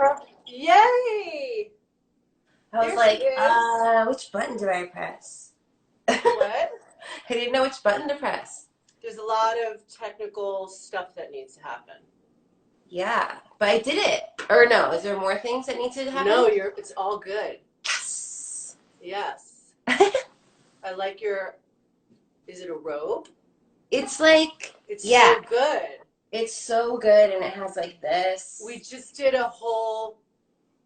it. Yay! I was There she like, is. which button do I press? What? I didn't know which button to press. There's a lot of technical stuff that needs to happen. Yeah, but I did it. Or no, is there more things that need to No, happen? it's all good. Yes. Yes. I like your, is it a robe? It's like, It's yeah, so good. it's so good, and it has like We this. just did a whole,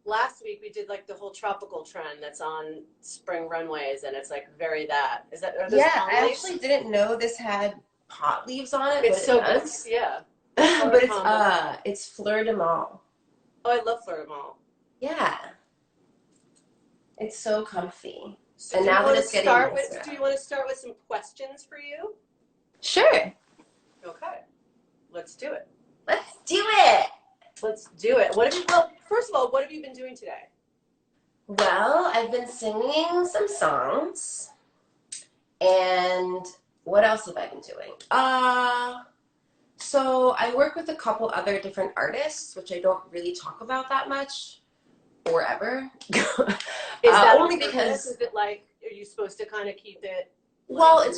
last week we did like the whole tropical trend that's on spring runways, and it's like very that. Are those Yeah, palm I leaves? actually didn't know this had pot leaves on it, but It's it so good. does. Yeah. The color But combo. it's fleur de mal. Oh, I love fleur de mal. Yeah, it's so comfy. So And do we now that want to it's getting start with nicer do out. you want to start with some questions for you? Sure, Okay. Let's do it. let's do it. Let's do it. Well, first of all, what have you been doing today? Well, I've been singing some songs, and what else have I been doing? So I work with a couple other different artists, which I don't really talk about that much or ever. Is that on Only purpose? because, Is it like, are you supposed to kind of keep it well, like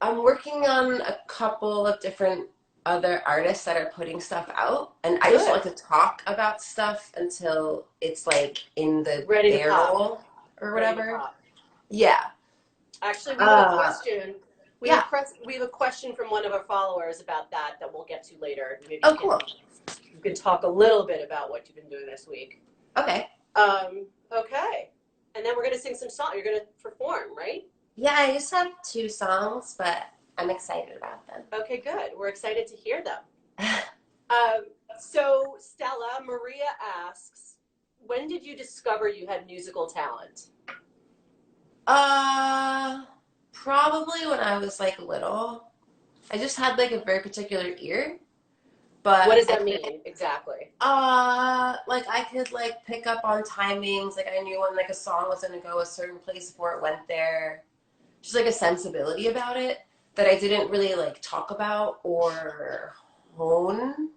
I'm working on a couple of different other artists that are putting stuff out, and I just don't good, like to talk about stuff until it's like in the ready to pop, barrel or ready to whatever. pop? Yeah. Actually, we have a Uh, question. yeah. We have a question from one of our followers about that we'll get to later. Maybe Oh, cool. you can talk a little bit about what you've been doing this week. Okay. Okay. And then we're gonna sing some song. You're gonna perform, right? Yeah, I just have two songs, but I'm excited about them. Okay, good. We're excited to hear them. So Stella, Maria asks, when did you discover you had musical talent? Uh, Probably when I was like little. I just had like a very particular ear, What but does that mean exactly? like I could like pick up on timings. Like I knew when like a song was gonna go a certain place before it went there. Just like a sensibility about it that I didn't really like talk about or hone.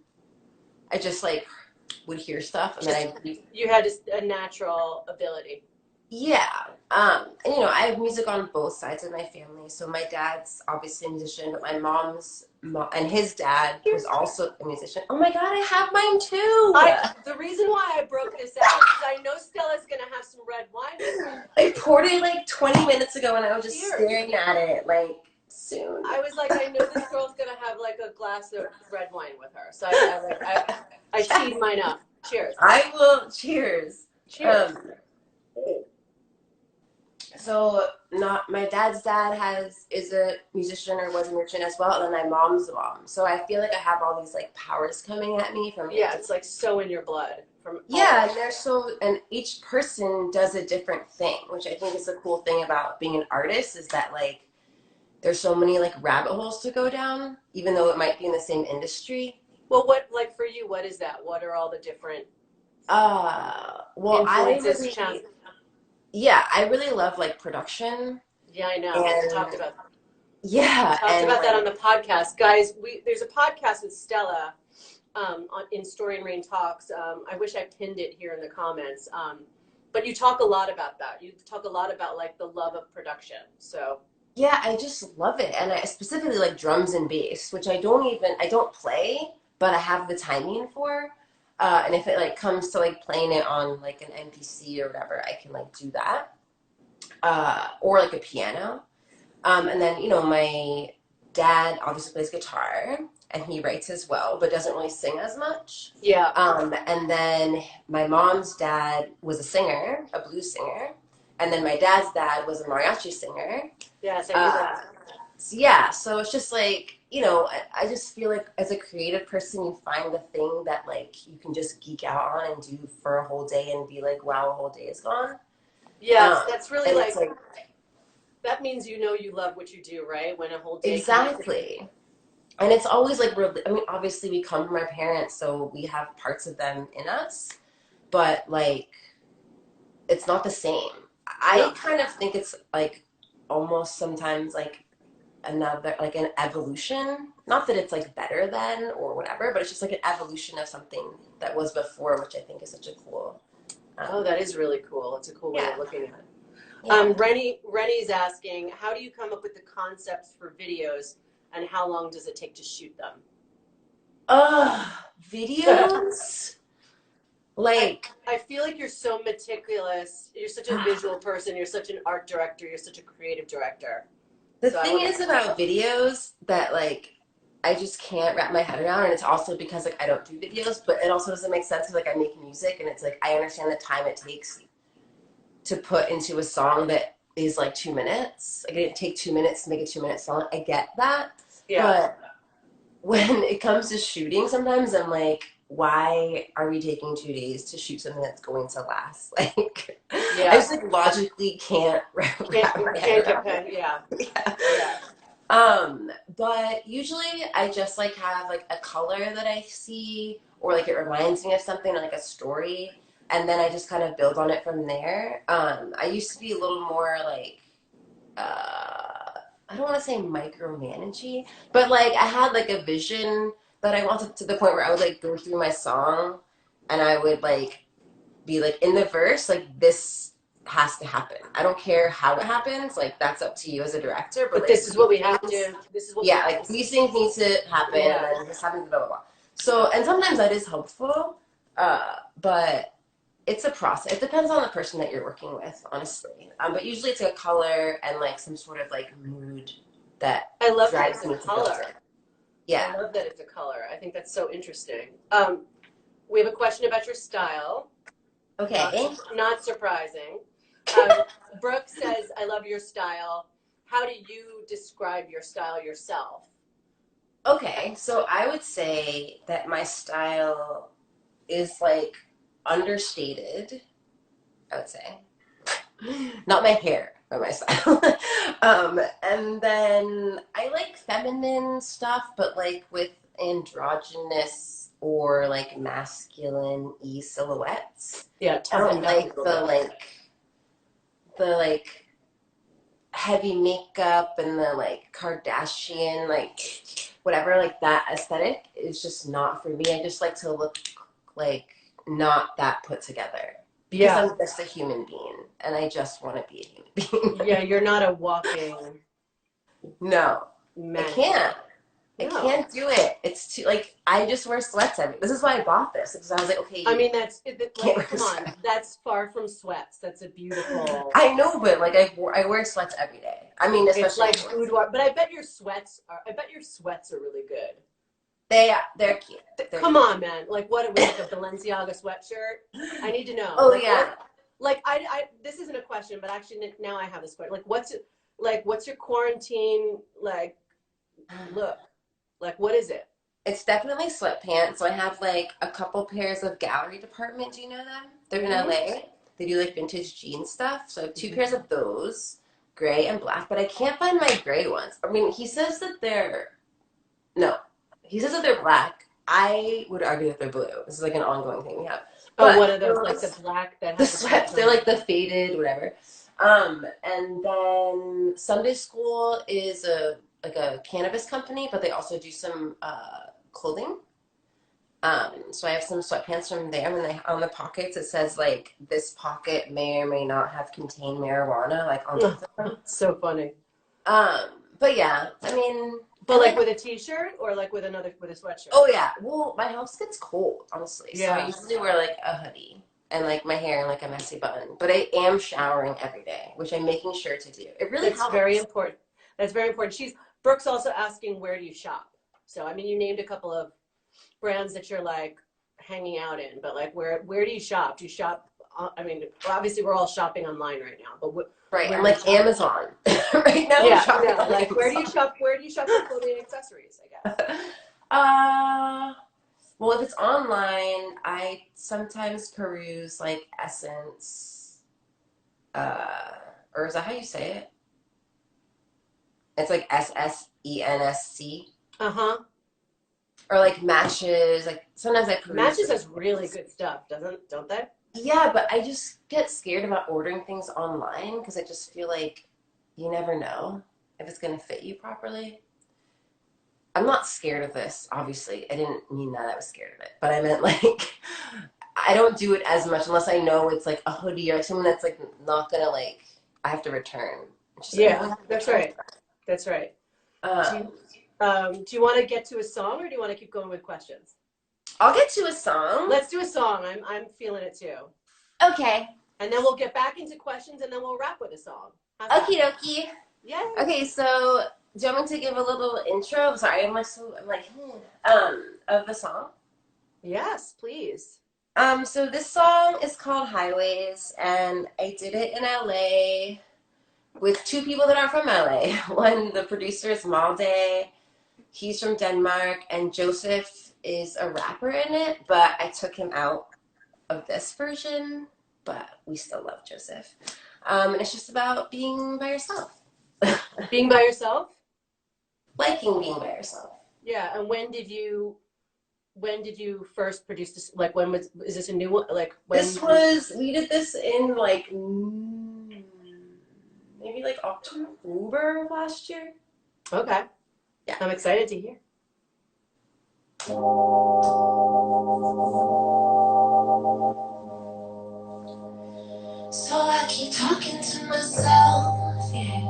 I just like would hear stuff and Just then I you had a natural ability. yeah. And you know, I have music on both sides of my family. So my dad's obviously a musician, but my mom's and his dad was also a musician. Oh my God, I have mine too. The reason why I broke this out is I know Stella's gonna have some red wine with her. I poured it like 20 minits ago and I was just Cheers. staring at it like soon. I was like, I know this girl's gonna have like a glass of red wine with her. So I teed mine up. Cheers. I will cheers. Cheers. So not my dad's dad is a musician or was a musician as well, and then my mom's mom. So I feel like I have all these like powers coming at me from Yeah, it's like so in your blood from yeah, and and each person does a different thing, which I think is the cool thing about being an artist is that like there's so many like rabbit holes to go down, even though it might be in the same industry. Well, what like for you? What is that? What are all the different Well, influences? Yeah, I really love like production. Yeah, I know. We And talked about yeah, talked and about that on like the podcast, guys. There's a podcast with Stella in Story and Rain Talks. I wish I pinned it here in the comments. But you talk a lot about that. You talk a lot about like the love of production. So yeah, I just love it, and I specifically like drums and bass, which I don't play, but I have the timing for. And if it like comes to like playing it on like an MPC or whatever, I can like do that. Or like a piano. And then, you know, my dad obviously plays guitar and he writes as well, but doesn't really sing as much. yeah, And then my mom's dad was a singer, a blues singer. And then my dad's dad was a mariachi singer. yes, I knew that. So yeah, so it's just like, you know, I just feel like as a creative person, you find the thing that like you can just geek out on and do for a whole day and be like, wow, a whole day is gone. Yes, that's really And like it's like, that means you know you love what you do, right? When a whole day exactly. And it's always like, I mean, obviously we come from our parents, so we have parts of them in us, but like, it's not the same. I No. kind of think it's like almost sometimes like another, like an evolution, Not that it's like better than or whatever, but it's just like an evolution of something that was before, which I think is such a cool. Oh, that is really cool. It's a cool way Yeah. of looking at it. Yeah. Rennie's asking, how do you come up with the concepts for videos, and how long does it take to shoot them? Videos? Like, I feel like you're so meticulous. You're such a visual person. You're such an art director. You're such a creative director. the So I thing want is about videos that like I just can't wrap my head around, and it's also because like I don't do videos, but it also doesn't make sense because like I make music, and it's like I understand the time it takes to put into a song that is like 2 minutes. Like it take 2 minutes to make a 2 minute song. I get that, yeah. but when it comes to shooting, sometimes I'm like, why are we taking 2 days to shoot something that's going to last? Like, I just like logically can't wrap my head around it. Yeah. Yeah. But usually I just like have like a color that I see, or like it reminds me of something, or like a story, and then I just kind of build on it from there. I used to be a little more like, I don't want to say micromanaging, but like I had like a vision that I wanted, to the point where I would like go through my song and I would like be like, in the verse, like this has to happen. I don't care how it happens. Like that's up to you as a director. But like, this is what we have to. This is what. Yeah, like these things need to happen, and then this happens. Blah blah blah. So, and sometimes that is helpful, but it's a process. It depends on the person that you're working with, honestly. But usually it's a color and like some sort of like mood that I love that drives it's me a to build color. it. Yeah. I love that it's a color. I think that's so interesting. We have a question about your style. Okay. Not surprising. Brooke says, I love your style. How do you describe your style yourself? Okay, so I would say that my style is like understated, I would say. Not my hair, but my style. And then I like feminine stuff, but like with androgynous or like masculine y silhouettes. Yeah, I toughen don't like the like heavy makeup and the like Kardashian like whatever, like that aesthetic is just not for me. I just like to look like not that put together. Because I'm just a human being, and I just want to be a human being. Yeah, you're not a walking. No, man. I can't. I can't do it. It's too like I just wear sweats every. This is why I bought this, because I was like, okay. I mean, like, come on, that's far from sweats. That's a beautiful. I know, but like I wear sweats every day. I mean, especially it's like boudoir. But I bet your sweats are. I bet your sweats are really good. They're cute. Come on, man. Like, what was like a Balenciaga sweatshirt? I need to know. Oh like, yeah. Like I this isn't a question, but actually now I have this question. Like, what's your quarantine like look? Like, what is it? It's definitely sweatpants. So I have like a couple pairs of Gallery Department. Do you know them? They're in LA. They do like vintage jean stuff. So I have 2 pairs of those, gray and black. But I can't find my gray ones. I mean, he says that they're black. I would argue that they're blue. This is like an ongoing thing we have. But what are those, like the black that the sweats? They're like the faded, whatever. And then Sunday School is a cannabis company, but they also do some clothing. So I have some sweatpants from them, and on the pockets it says like this pocket may or may not have contained marijuana, like on the so funny. But yeah, I mean. But like with a t-shirt or like with a sweatshirt? Oh yeah. Well, my house gets cold, honestly. Yeah. So I usually wear like a hoodie and like my hair in like a messy bun. But I am showering every day, which I'm making sure to do. It really helps. Very important. That's very important. Brooke's also asking, where do you shop? So I mean, you named a couple of brands that you're like hanging out in, but like where do you shop? Do you shop? I mean, obviously we're all shopping online right now, but right, I'm like Amazon right now. Yeah, like where do you shop? Where do you shop for clothing and accessories? I guess. Well, if it's online, I sometimes peruse like Essence, or is that how you say it? It's like SSENSC. Or like Matches. Like sometimes I peruse. Matches has really good stuff, don't they? Yeah, but I just get scared about ordering things online because I just feel like you never know if it's going to fit you properly. I'm not scared of this, obviously. I didn't mean that I was scared of it, but I meant like I don't do it as much unless I know it's like a hoodie or something that's like not gonna like I have to return. It's just like, oh, I Yeah, have to that's return. right. That's right. Do Um, you, do you want to get to a song or do you want to keep going with questions? I'll get to a song. Let's do a song. I'm feeling it too. Okay. And then we'll get back into questions and then we'll wrap with a song. How's that? Okie dokie. Yay. Okay, so do you want me to give a little intro? Sorry, I'm like, of the song. Yes, please. So this song is called Highways, and I did it in LA with two people that are from LA. One, the producer is Malde. He's from Denmark, and Joseph is a rapper in it, but I took him out of this version, but we still love Joseph. And it's just about being by yourself. Being by yourself? Liking being by yourself. Yeah, and when did you first produce this? Like, when was, is this a new one? Like, when? We did this in like maybe like October of last year. Okay. Yeah. I'm excited to hear. So I keep talking to myself, yeah.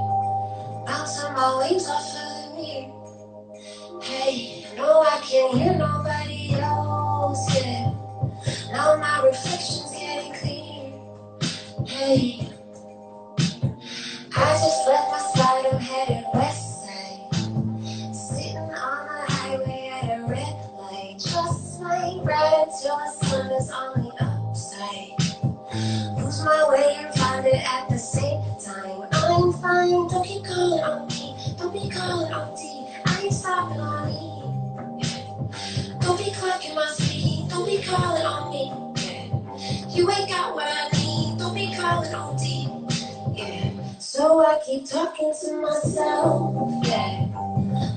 Bouncing my waves off of the mirror. Hey, no, I can't hear nobody else, yeah. Now my reflection's getting clear. Hey, I just left my slide, I'm headed west side. Sitting on the highway at a red light. Just might ride until the sun is on the upside. Lose my way and find it at the same time. I'm fine, don't keep calling on me. Don't be calling on D. I ain't stopping on E. Don't be clocking my speed. Don't be calling on me. You ain't got what I need. Don't be calling on D. Yeah. So I keep talking to myself. Yeah.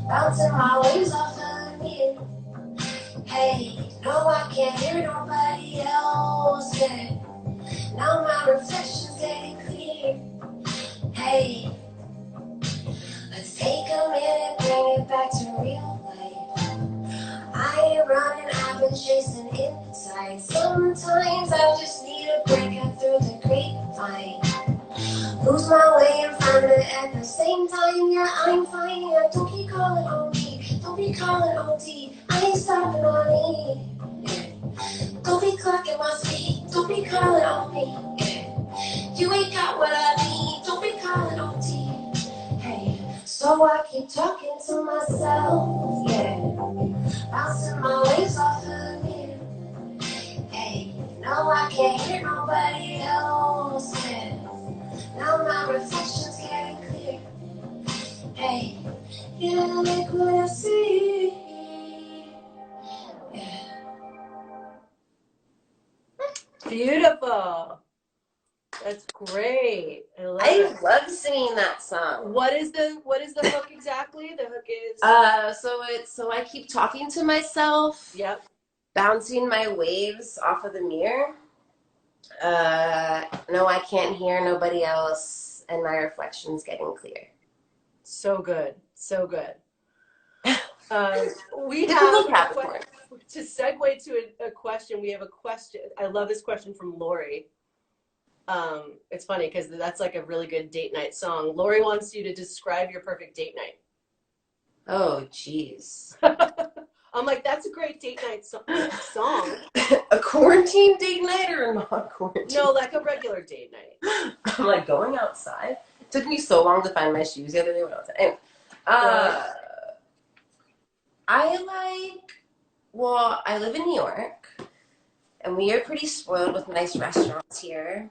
Bouncing my waves off of the mirror. Hey, no, I can't hear nobody else. Yeah. Now my reflection's getting clear. Hey, let's take a minute, bring it back to real life. I ain't running, I've been chasing insights. Sometimes I just need a break out through the grapevine. Lose my way and find it at the same time. Yeah, I'm fine, yeah, don't keep calling on me. Don't be calling on D. I ain't stopping on E. Yeah. Don't be clocking my speed. Don't be calling on me. Yeah. You ain't got what I need. Don't be calling on D. Hey, so I keep talking to myself. Yeah, bouncing my waves off of me. Hey, no, I can't hear nobody else. Yeah. Now my reflection's getting clear. Hey, yeah, like what I see. Yeah. Beautiful. That's great. I love I it. love singing that song. What is the hook exactly? The hook is So I keep talking to myself, yep. bouncing my waves off of the mirror. No, I can't hear nobody else, and my reflection's getting clear. So good. So good. We Typical have a Capricorn. to segue to a question. We have a question. I love this question from Lori. It's funny because that's like a really good date night song. Lori wants you to describe your perfect date night. Oh, jeez. I'm like, that's a great date night song. A quarantine date night or a non-quarantine? No, like a regular date night. I'm like going outside. It took me so long to find my shoes the other day when I was anyway. I live in New York, and we are pretty spoiled with nice restaurants here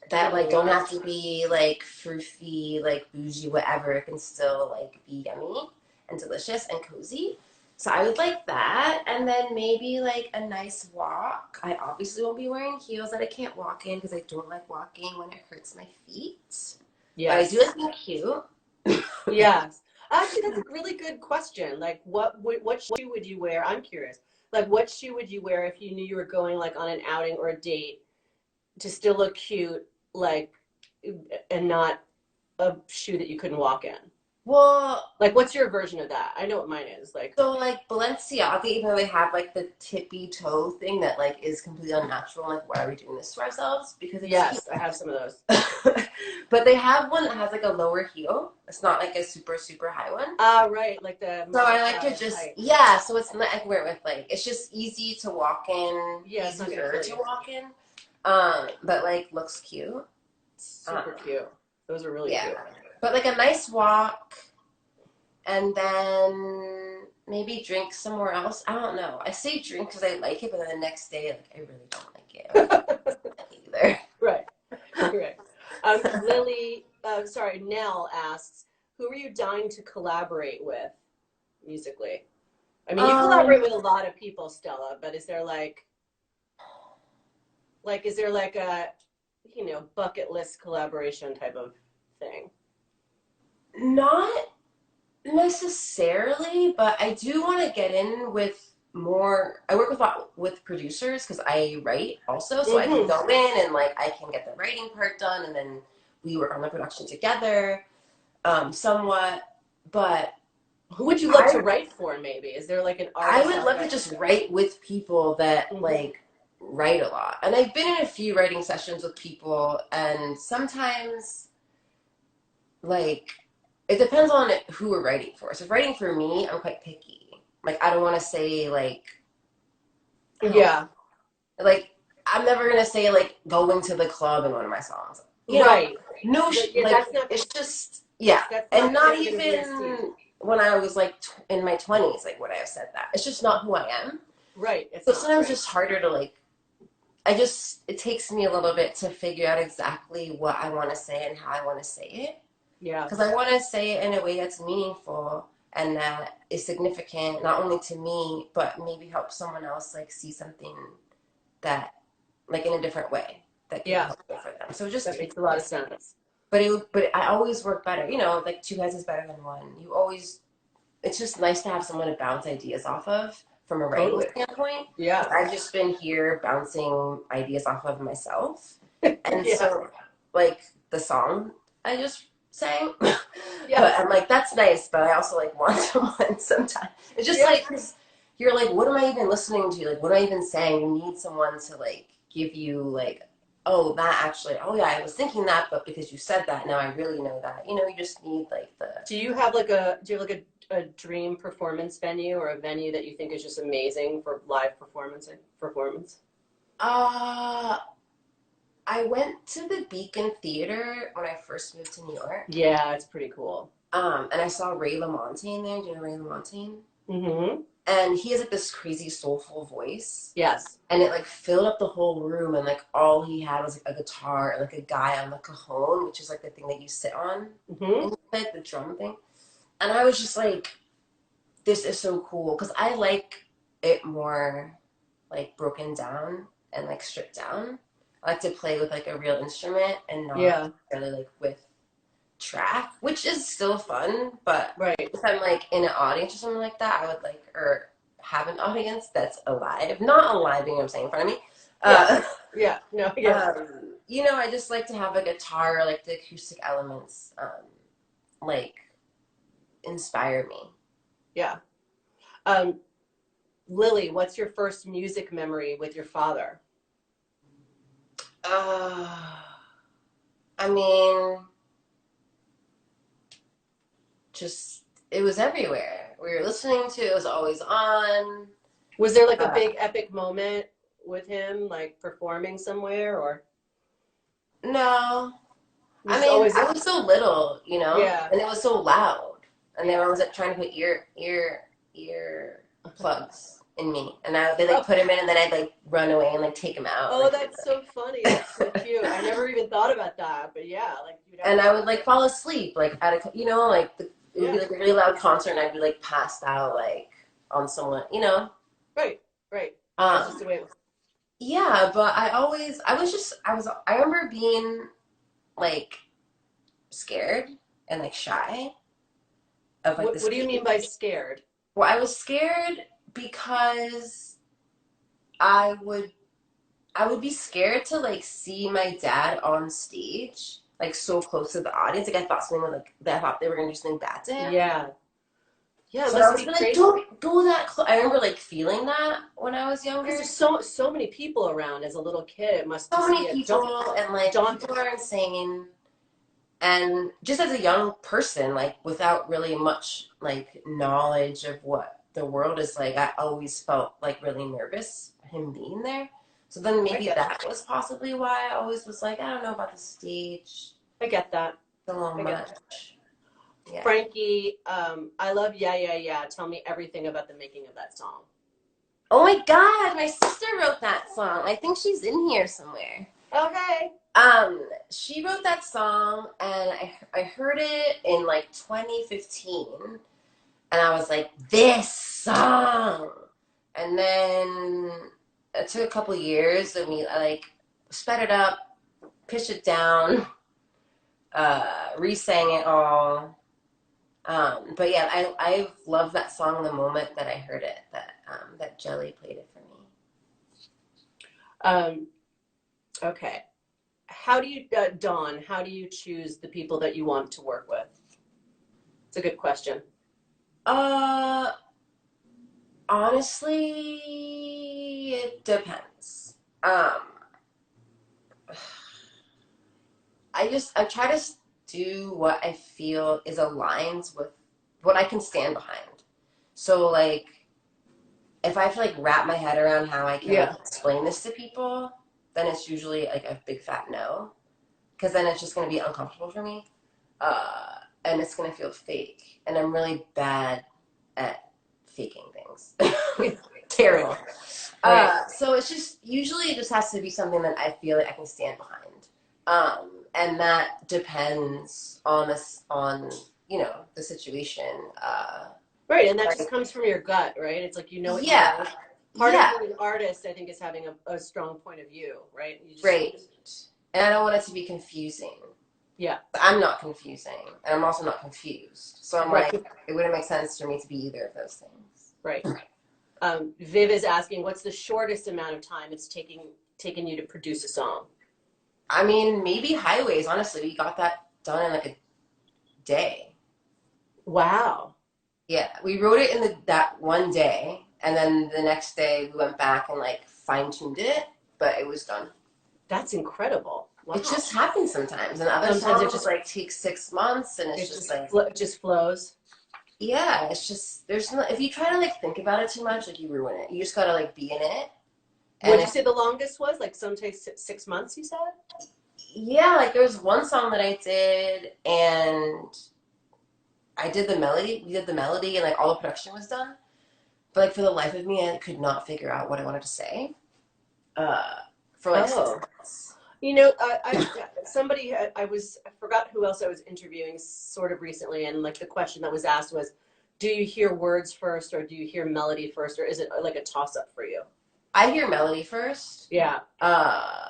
that like don't have to be like froofy, like bougie, whatever. It can still like be yummy and delicious and cozy. So I would like that, and then maybe like a nice walk. I obviously won't be wearing heels that I can't walk in because I don't like walking when it hurts my feet. Yes. But I do like being cute. Yes. Actually, that's a really good question. Like, what shoe would you wear? I'm curious. Like, what shoe would you wear if you knew you were going like on an outing or a date to still look cute, like, and not a shoe that you couldn't walk in? Well, Like, what's your version of that? I know what mine is. Like, so like Balenciaga, even though they have like the tippy toe thing that like is completely unnatural, like why are we doing this to ourselves? Because it's cute. yes, I have some of those. But they have one that has like a lower heel. It's not like a super, super high one. Ah, right, like the So I like to modified just, height. yeah, so it's not, I can wear it with like, it's just easy to walk in, Yeah, it's not gonna easier kill to you. walk in, but like looks cute. Super Um, cute. Those are really yeah, cute. but like a nice walk and then maybe drink somewhere else. I don't know. I say drink because I like it, but then the next day, like, I really don't like it. Or I don't like it either. Right, right. Sorry, Nell asks, who are you dying to collaborate with musically? I mean, you collaborate with a lot of people, Stella, but is there is there like a, bucket list collaboration type of thing? Not necessarily, but I do want to get in with more. I work with a lot with producers because I write also, so I can Mm-hmm. go in and like I can get the writing part done, and then we work on the production together, somewhat. But Who would you love to I write for, maybe? Is there like an I artist would out love to there? just write with people that Mm-hmm. like write a lot, and I've been in a few writing sessions with people, and sometimes like it depends on who we're writing for. So if writing for me, I'm quite picky. Like I don't want to say like I don't Yeah, like I'm never gonna say like going to the club in one of my songs. You know, right. no, Yeah, like it's just yeah, that's and not not never going to be your scene. even when I was like in my 20s, like would I have said that? It's just not who I am. Right, it's So not, sometimes right? it's just harder to like. I just it takes me a little bit to figure out exactly what I want to say and how I want to say it. Yeah, Because I want to say it in a way that's meaningful and that is significant not only to me but maybe help someone else like see something that like in a different way that could be yeah, helpful for them. So just that makes a lot of sense. but I always work better. You know, like two heads is better than one. You always it's just nice to have someone to bounce ideas off of from a writing Totally. standpoint. Yeah. Because I've just been here bouncing ideas off of myself, and Yeah. so like the song I just sang. But Yes. I'm like, that's nice, but I also like want someone sometimes. It's just Yeah. like, cause you're like, what am I even listening to? Like, what am I even saying? You need someone to like give you like, oh, that actually, oh yeah, I was thinking that, but because you said that, now I really know that. You know, you just need like the. Do you have like a dream performance venue or a venue that you think is just amazing for live performance? Uh, I went to the Beacon Theater when I first moved to New York. Yeah, it's pretty cool. And I saw Ray LaMontagne there. Do you know Ray LaMontagne? Mm-hmm. And he has like this crazy soulful voice. Yes. And it like filled up the whole room, and like all he had was like a guitar and like a guy on the cajon, which is like the thing that you sit on, Mm-hmm. and like the drum thing. And I was just like, this is so cool because I like it more like broken down and like stripped down. I like to play with like a real instrument and not Yeah. really like with track, which is still fun. But Right. if I'm like in an audience or something like that, I would like or have an audience that's alive, not alive, you know what I'm saying, in front of me. Yeah. Uh, Yeah. No, I get it. you know, I just like to have a guitar, like the acoustic elements, like inspire me. Yeah. Um, Lily, what's your first music memory with your father? Uh, I mean, just it was everywhere. We were listening to it was always on. Was there like a Uh, big epic moment with him, like performing somewhere, or no, I was it mean, always? I was so little, you know, Yeah. and it was so loud, and they Yeah. were always like trying to put ear plugs in me, and they like Oh, put them in, and then I'd like run away and like take them out, oh, like, that's so funny. That's so cute. I never even thought about that, but yeah, like you'd have and to I have would like like a fall asleep, like at a, you know, like it would be yeah, like a really loud concert, and I'd be like passed out, like on someone, you know. right, right. That's just Um, the way. yeah, but I remember being like scared and like shy of like the What do you stage. mean by scared? Well, I was scared because I would I would be scared to like see my dad on stage like so close to the audience. Like I thought something was like that. I thought they were gonna do something bad to him. Yeah. Yeah, it So I must was be like, crazy. don't go that close. I remember like feeling that when I was Because younger. there's so many people around as a little kid. It must So just many be a people and like daunting. people are insane. And just as a young person, like without really much like knowledge of what the world is like, I always felt like really nervous him being there. So then I maybe get that was possibly why I always was like, I don't know about the stage. I get that. It's a little I get that. much. Yeah. Frankie, I love Yeah Yeah Yeah. Tell me everything about the making of that song. Oh my God, my sister wrote that song. I think she's in here somewhere. Okay. She wrote that song and I heard it in like 2015 and I was like, this song. And then it took a couple years and we like sped it up, pitched it down, re-sang it all. But yeah, I loved that song the moment that I heard it, that Jelly played it for me. Um, okay. How do you, Dawn, how do you choose the people that you want to work with? It's a good question. Uh, Honestly, it depends. I try to do what I feel is aligns with what I can stand behind. So like if I have to like wrap my head around how I can like Yeah. explain this to people, then it's usually like a big fat no. Because then it's just gonna be uncomfortable for me. And it's gonna feel fake. And I'm really bad at faking things. Right. Terrible. Right. So it's just usually it just has to be something that I feel like I can stand behind. And that depends on this on the situation. Right. And that just Like comes from your gut, right? It's like you know what you yeah, want. Part of yeah, being an artist, I think, is having a strong point of view, right? right. And I don't want it to be confusing. Yeah. I'm not confusing, and I'm also not confused. So I'm Right. like, it wouldn't make sense for me to be either of those things. Right. Viv is asking, what's the shortest amount of time it's taken you to produce a song? I mean, maybe Highways. Honestly, we got that done in like a day. Wow. Yeah, we wrote it in that one day, and then the next day we went back and like fine tuned it, but it was done. That's incredible. It Wow. just happens sometimes, and other Sometimes it songs just like take 6 months, and it's it just just like it just flows. yeah, it's just there's no if you try to like think about it too much, like you ruin it. You just gotta like be in it, and What'd you if say the longest was? Like some takes 6 months, you said? yeah, like there was one song that I did, and I did the melody. We did the melody, and like all the production was done. But like for the life of me, I could not figure out what I wanted to say. Uh, for like six Oh. months. You know, I forgot who else I was interviewing sort of recently, and like the question that was asked was, do you hear words first or do you hear melody first, or is it like a toss up for you? I hear melody first. Yeah. Uh,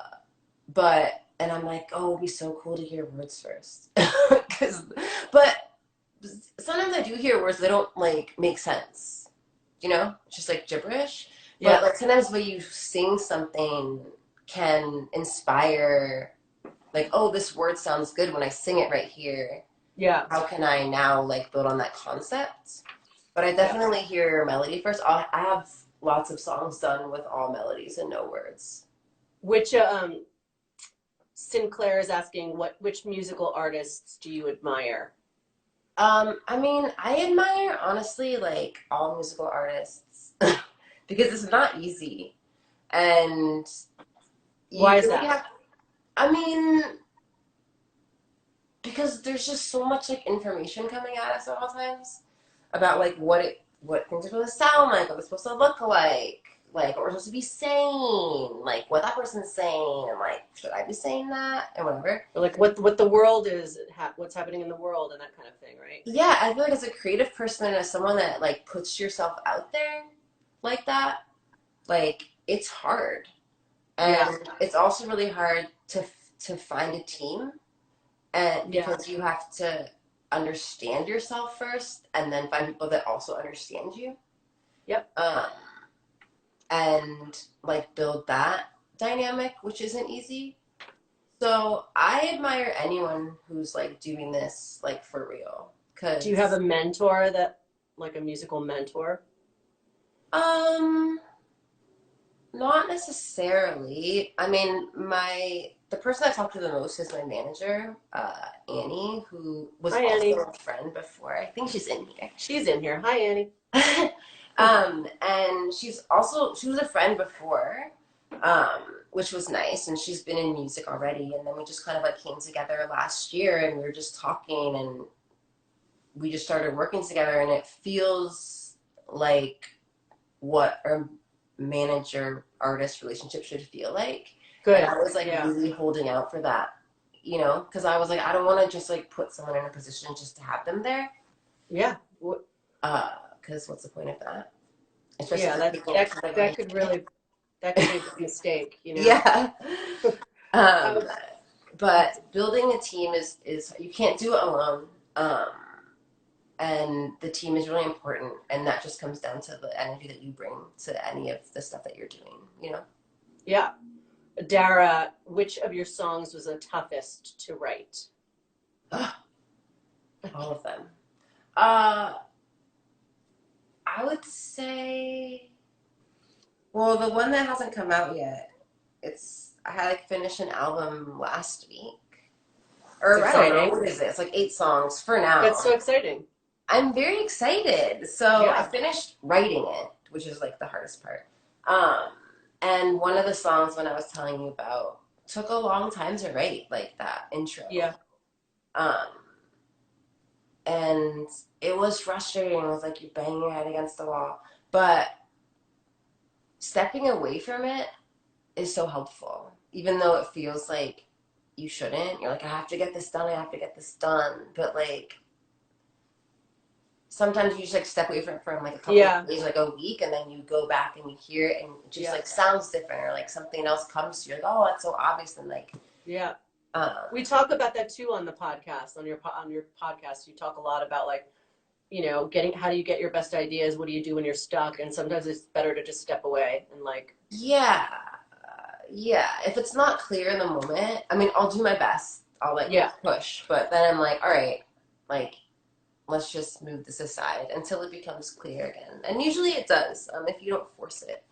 but and I'm like, oh, it'd be so cool to hear words first. But sometimes I do hear words that don't like make sense. It's just like gibberish. But Yeah. like sometimes when you sing something can inspire like, oh, this word sounds good when I sing it right here. Yeah. How can I now like build on that concept? But I Yeah. definitely hear melody first. I have lots of songs done with all melodies and no words. Which Sinclair is asking, which musical artists do you admire? I mean, I admire honestly like all musical artists because it's not easy, and you Why is really that? have. I mean, because there's just so much like information coming at us at all times about like what things are supposed to sound like, what they're supposed to look like what we're supposed to be saying, like what that person's saying, and like should I be saying that and whatever. Or like what the world is, what's happening in the world, and that kind of thing, right? Yeah, I feel like as a creative person and as someone that like puts yourself out there like that, like it's hard, Yeah. and it's also really hard to find a team, and Yeah. because you have to understand yourself first and then find people that also understand you. Yep. And like build that dynamic, which isn't easy. So I admire anyone who's like doing this like for real. Do you have a Cause mentor that, like a musical mentor? um not necessarily. I mean, the person I talk to the most is my manager, Annie, who was Hi, also Annie. a friend before. I think she's in She's in here. Hi, Annie. here. And she was a friend before, which was nice, and she's been in music already. And then we just kind of like came together last year, and we were just talking, and we just started working together, and it feels like what a manager artist relationship should feel like. And Good. I was like Yeah. really holding out for that, because I was like, I don't want to just like put someone in a position just to have them there. Yeah. Because what's the point of that? Especially Yeah, for that people that kind of that like, could really that could be a big mistake, yeah. Um, Um, but building a team is you can't do it alone. Um, and the team is really important, and that just comes down to the energy that you bring to any of the stuff that you're doing. yeah. Dara, which of your songs was the toughest to write? All of them. uh I would say, well, the one that hasn't come out yet, I had like finished an album last week, It's or I don't know, exciting. what is it? It's like 8 songs for That's now. so exciting. I'm very excited. So I Yeah. finished writing it, which is like the hardest part. Um, and one of the songs when I was telling you about took a long time to write, like that intro. Yeah. Um, and it was frustrating. It was like you bang your head against the wall. But stepping away from it is so helpful, even though it feels like you shouldn't. You're like, I have to get this done. I have to get this done. But like, sometimes you just like step away from like a couple Yeah. of days, like a week, and then you go back and you hear it, and it just Yeah. like sounds different, or like something else comes to you, like, oh, that's so obvious, and like, Yeah. um, We talk about that too on the podcast. On your podcast, you talk a lot about like, getting how do you get your best ideas? What do you do when you're stuck? And sometimes it's better to just step away and like, yeah, yeah. If it's not clear in the moment, I mean, I'll do my best. I'll like yeah, push, but then I'm like, all right, like let's just move this aside until it becomes clear again. And usually it does, if you don't force it.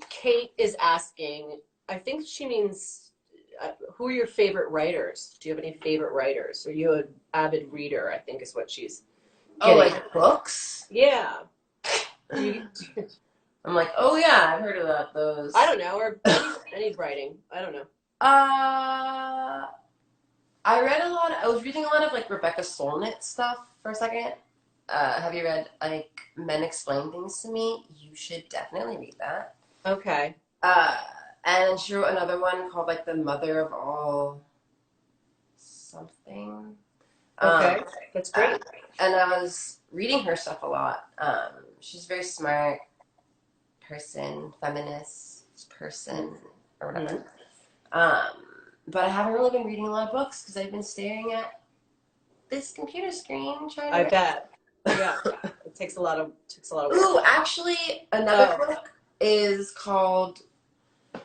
Kate is asking, I think she means, who are your favorite writers? Do you have any favorite writers? Are you an avid reader? I think is what she's Oh, getting like at. books? Yeah. Do you, I'm like, oh yeah, I've heard about those. I don't know, or any writing. I don't know. Uh, I was reading a lot of like Rebecca Solnit stuff for a second. Have you read like Men Explain Things to Me? You should definitely read that. Okay. Uh, and she wrote another one called like The Mother of All something. Um, Okay. That's uh, great. and I was reading her stuff a lot. She's a very smart person, feminist person, or Hmm. whatever. Um, but I haven't really been reading a lot of books because I've been staring at this computer screen trying I to bet. write. Yeah. It takes a lot of work. Ooh, actually, another Oh. book is called, oh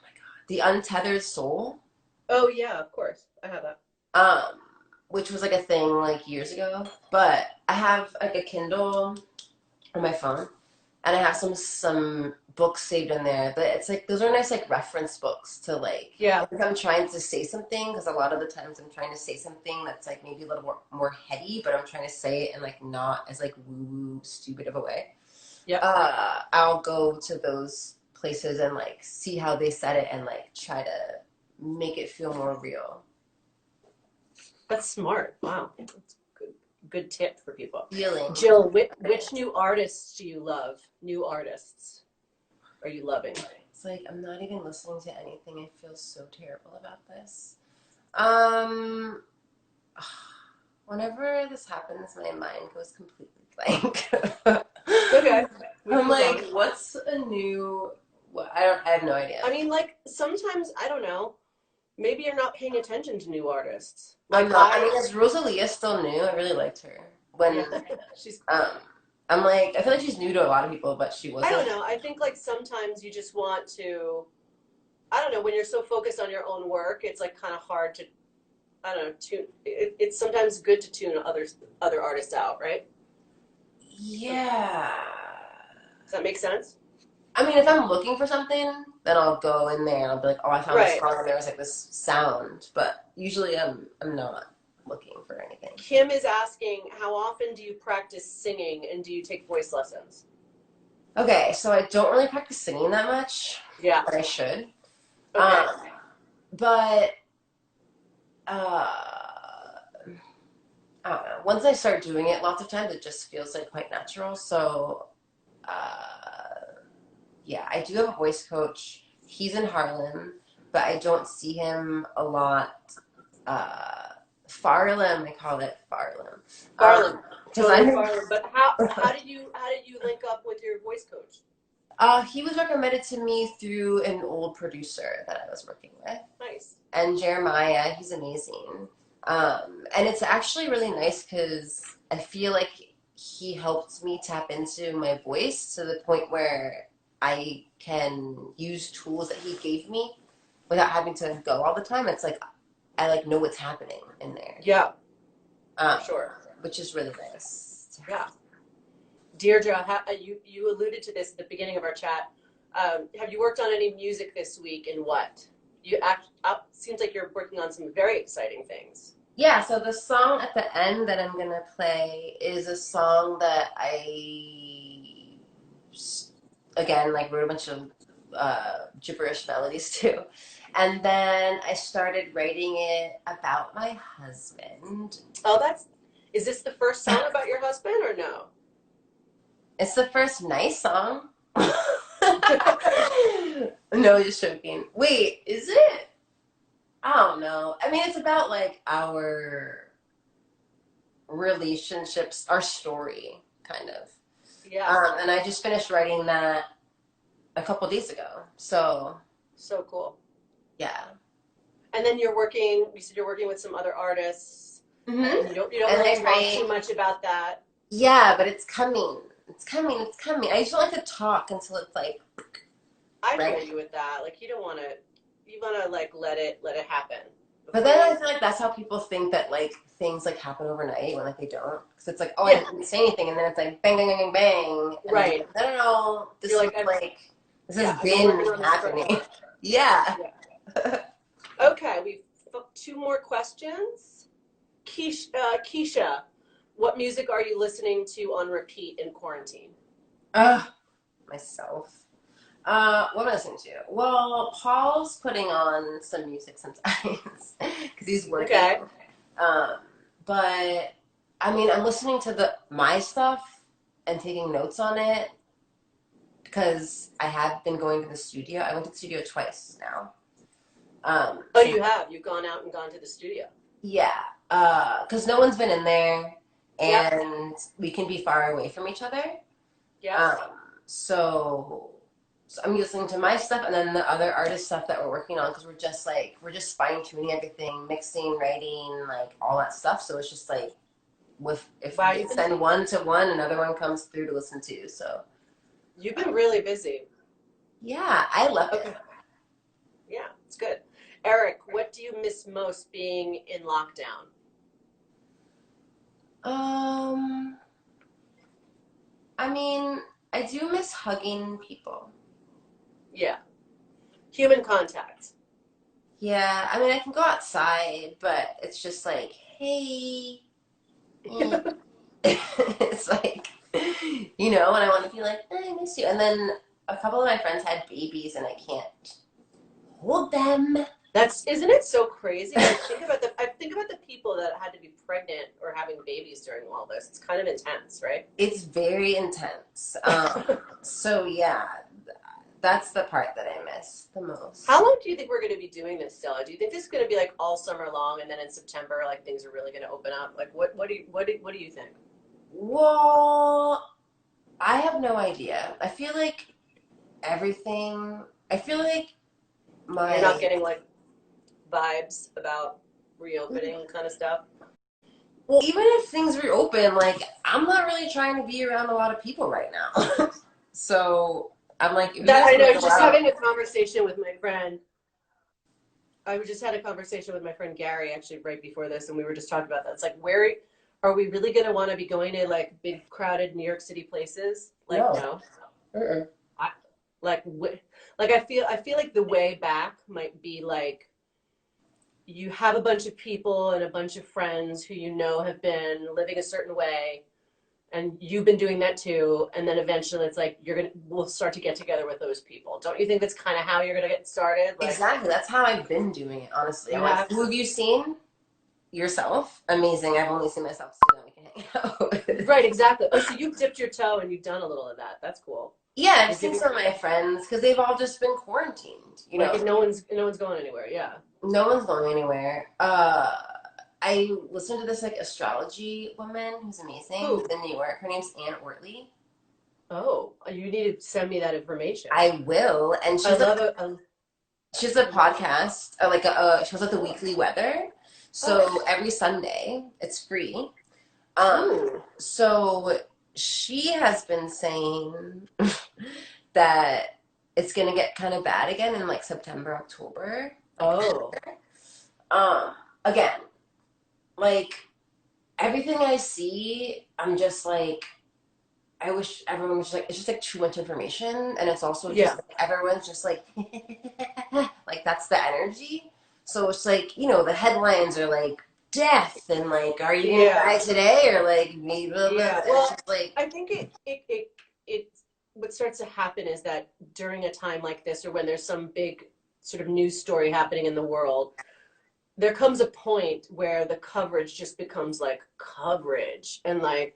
my God, The Untethered Soul, Oh yeah, of course. I have that. um, which was like a thing like years ago. But I have like a Kindle on my phone, and I have some books saved in there. But it's like those are nice like reference books to like Yeah. if I'm trying to say something, because a lot of the times I'm trying to say something that's like maybe a little more heady, but I'm trying to say it in like not as like woo woo stupid of a way. Yep. I'll go to those places and like see how they said it and like try to make it feel more real. That's smart. Wow. That's good tip for people. Feeling. Jill, which new artists do you love? New artists are you loving? It's like I'm not even listening to anything. I feel so terrible about this. Um, Whenever this happens, my mind goes completely blank. Okay. We can I'm move like, on. what's a new? What? I have no idea. I mean, like sometimes I don't know. Maybe you're not paying attention to new artists. I'm Like not. I mean, is Rosalia still new? I really liked her. yeah, When she's. um, I'm like, I feel like she's new to a lot of people, but she I don't wasn't. know. I think like sometimes you just want to. I don't know, when you're so focused on your own work, it's like kind of hard to, I don't know, tune. It's sometimes good to tune other artists out, right? Yeah. Does that make sense? I mean, if I'm looking for something, then I'll go in there and I'll be like, oh, I found this Right. song and there was like this sound. But usually I'm not looking for anything. Kim is asking, how often do you practice singing and do you take voice lessons? Okay, so I don't really practice singing that much, Yeah. but I should. Okay. But I don't know. Once I start doing it lots of times, it just feels like quite natural. So yeah, I do have a voice coach. He's in Harlem, but I don't see him a lot. Farlem, I call it Farlem. Farland. Because Totally I'm Farland. But how did you link up with your voice coach? he was recommended to me through an old producer that I was working with. Nice. And Jeremiah, he's amazing. And it's actually really nice because I feel like he helped me tap into my voice to the point where I can use tools that he gave me without having to go all the time. It's like I like know what's happening in there, Yeah, um, for sure. which is really nice. Yeah. Deirdre, you alluded to this at the beginning of our chat. Have you worked on any music this week and what? Seems like you're working on some very exciting things. Yeah, so the song at the end that I'm gonna play is a song that again, like wrote a bunch of gibberish melodies too. And then I started writing it about my husband. Oh, is this the first song about your husband or no? It's the first nice song. No, just joking. Wait, is it? I don't know. I mean, it's about like our relationships, our story, kind of. Yeah. And I just finished writing that a couple days ago. So, So cool. yeah. And then you said you're working with some other artists. Mm-hmm. You don't And really I talk write, too much about that. yeah, but it's coming. It's coming. It's coming. I just don't like to talk until it's like, I feel right. you with that. Like you want to like let it happen. But then I feel like that's how people think that like things like happen overnight when like they don't. Because it's like, oh, I Yeah. didn't say anything, and then it's like bang, bang, bang, bang, bang. And Right. I don't know. This You're is this has I've been working been on this for a happening. while. Yeah. Okay, we've two more questions. Keisha, what music are you listening to on repeat in quarantine? Myself. What am I listening to? Well, Paul's putting on some music sometimes because he's working. Okay. But I mean, I'm listening to my stuff and taking notes on it because I have been going to the studio. I went to the studio twice now. Oh, you have? You've gone out and gone to the studio? Yeah, because no one's been in there, Yep. and we can be far away from each other. Yeah. So I'm listening to my stuff and then the other artist stuff that we're working on because we're just fine tuning everything, mixing, writing, like all that stuff. So it's just like if Wow, we send one to one, another one comes through to listen to. So You've been really busy. yeah, I love it. Yeah, it's good. Eric, what do you miss most being in lockdown? I mean, I do miss hugging people. Yeah. Human contact. Yeah, I mean, I can go outside, but it's just like, hey. It's like, and I want to be like, I miss you. And then a couple of my friends had babies and I can't hold them. Isn't it so crazy? I think about the people that had to be pregnant or having babies during all this. It's kind of intense, right? It's very intense. So yeah, that's the part that I miss the most. How long do you think we're going to be doing this, Stella? Do you think this is going to be like all summer long, and then in September, like things are really going to open up? Like, what do you think? Well, I have no idea. I feel like You're not getting like vibes about reopening kind of stuff. Well, even if things reopen, like I'm not really trying to be around a lot of people right now. So I'm like, I know. Just having a conversation with my friend I just had a conversation with my friend Gary actually right before this, and we were just talking about that. It's like, where are we really going to want to be going to like big crowded New York City places? Like, No. no. Mm-mm. Like, like I feel like the way back might be like you have a bunch of people and a bunch of friends who you know have been living a certain way, and you've been doing that too, and then eventually it's like we'll start to get together with those people. Don't you think that's kind of how you're gonna get started? Like, Exactly. That's how I've been doing it, honestly. you I'm like, have. who have you seen? Yourself? Amazing. I've only seen myself, so then we can hang out. Right, exactly. Oh, so you've dipped your toe and you've done a little of that. That's cool. Yeah, I've You're seen giving some of my friends because they've all just been quarantined, you like know. if no one's going anywhere. Yeah. No one's going anywhere. I listened to this like astrology woman who's amazing, who's Who? in New York. Her name's Ann Ortley. Oh, you need to send me that information. I will, and I love it. she has a podcast, she has like the weekly weather. So Oh, every Sunday, it's free. ooh. So she has been saying that it's gonna get kind of bad again in like September, October. Like, Oh, um, again, like everything I see, I'm just like, I wish everyone was just like, it's just like too much information, and it's also just yeah. like, everyone's just like, like that's the energy. So it's like, the headlines are like death and like, are you gonna die Yeah. today or like maybe blah, blah, blah. Yeah. It's Well, just like, I think it what starts to happen is that during a time like this, or when there's some big sort of news story happening in the world, there comes a point where the coverage just becomes like coverage, and like,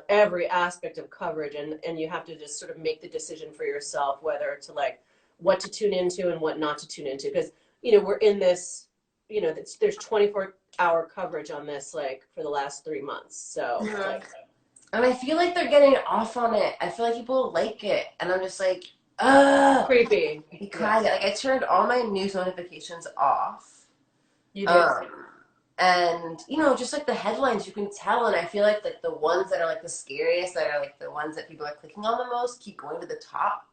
every aspect of coverage, and you have to just sort of make the decision for yourself whether to like what to tune into and what not to tune into, because we're in this, there's 24-hour coverage on this like for the last 3 months, so mhm. like And I feel like they're getting off on it. I feel like people like it, and I'm just like, creepy. be Yeah, quiet. Like I turned all my news notifications off. you did. Um, and just like the headlines, you can tell. And I feel like the ones that are like the scariest, that are like the ones that people are clicking on the most, keep going to the top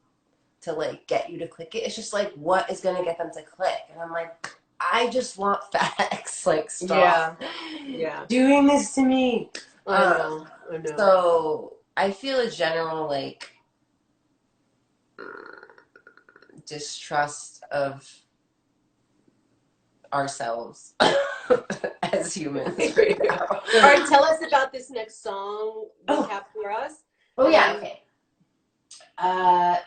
to like get you to click it. It's just like, what is gonna get them to click? And I'm like, I just want facts. Like, Yeah, stop yeah. doing this to me. I Um, know, I know. so I feel a general like distrust of ourselves as humans All right now. right, tell us about this next song. Oh, Recap for us, oh and yeah, then okay.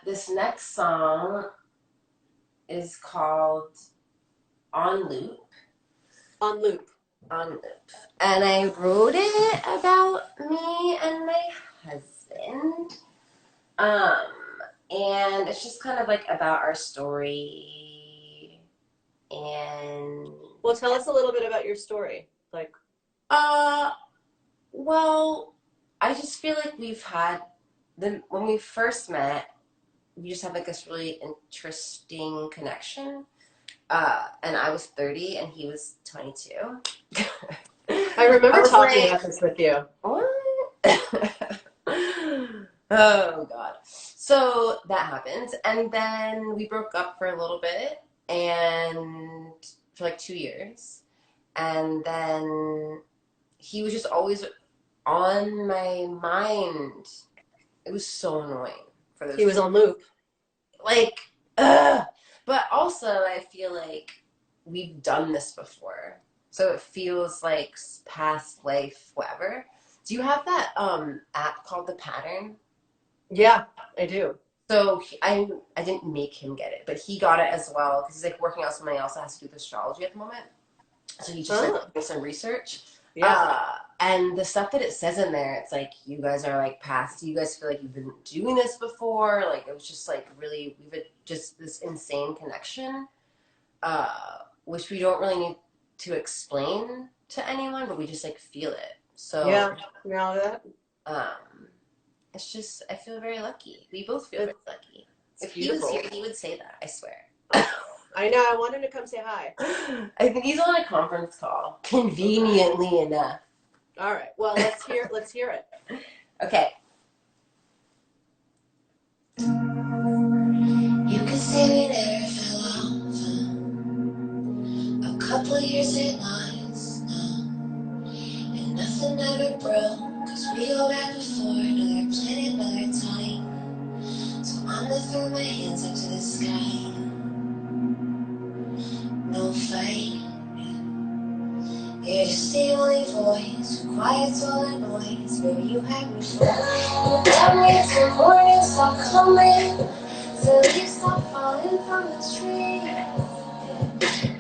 This next song is called On Loop. on loop. On Loop. And I wrote it about me and my husband. Um, and it's just kind of like about our story. And Well, tell us a little bit about your story. Like, uh well, I just feel like when we first met, we just had like this really interesting connection. And I was 30 and he was 22. I I remember was talking like, about this with you. what? Oh God. So that happened. And then we broke up for a little bit and for like 2 years. And then he was just always on my mind. It was so annoying for He those was on loop. like ugh. But also I feel like we've done this before. So it feels like past life, whatever. Do you have that app called The Pattern? Yeah, I do. So I didn't make him get it, but he got it as well because he's like working out somebody else that has to do with astrology at the moment. So he's just like Oh, doing some research. yeah. And the stuff that it says in there, it's like you guys are like past. You guys feel like you've been doing this before. Like it was just like really we've had just this insane connection, which we don't really need to explain to anyone, but we just like feel it. So Yeah. Now that um, it's just I feel very lucky. We both feel very it's lucky. If he was beautiful. here, he would say that. I swear. I know. I want him to come say hi. I think he's on a conference call. Conveniently enough. All right. Well, let's hear it. Okay. You could say we never fell off. hold my hands up to the sky. No fight. You're just the only voice who quiets all the noise. Baby, you had me for. You got me till morning stop coming, till you stop falling from the tree.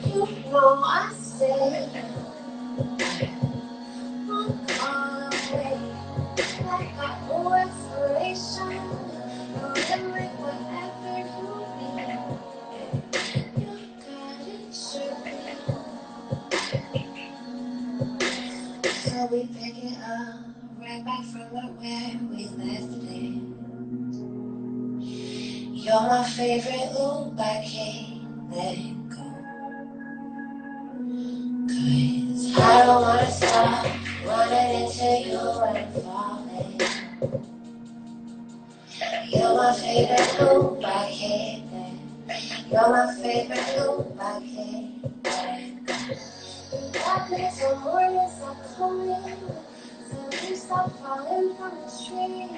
You know I stay one call away. I got no expiration, no limit, whatever you need. You got it, surely. So we pick it up, right back from where we left it. You're my favorite loop, I can't let go. 'Cause I don't wanna stop running into you and falling. You're my favorite loop, I can't let. You're my favorite loop, I can't let go. Darkness or morning stop coming, so you stop falling from the tree.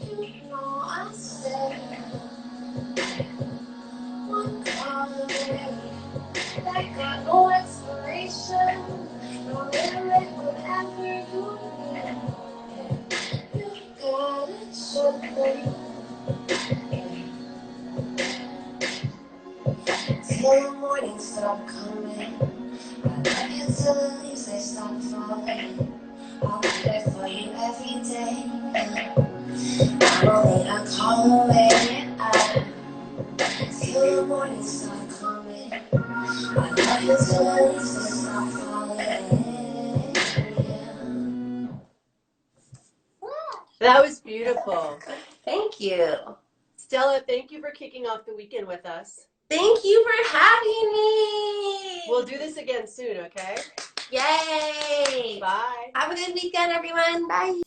You know I stay one call away. That got no expiration, no limit, whatever you need. You got it, something. Till the morning stop coming. I love you till the leaves they stop falling. I'll be there for you every day. I'm only a call away. Till the morning stop coming. I love you till the leaves they stop falling. That was beautiful. Thank you. Stella, thank you for kicking off the weekend with us. Thank you for having me. We'll do this again soon, okay? Yay. Bye. Have a good weekend, everyone. Bye.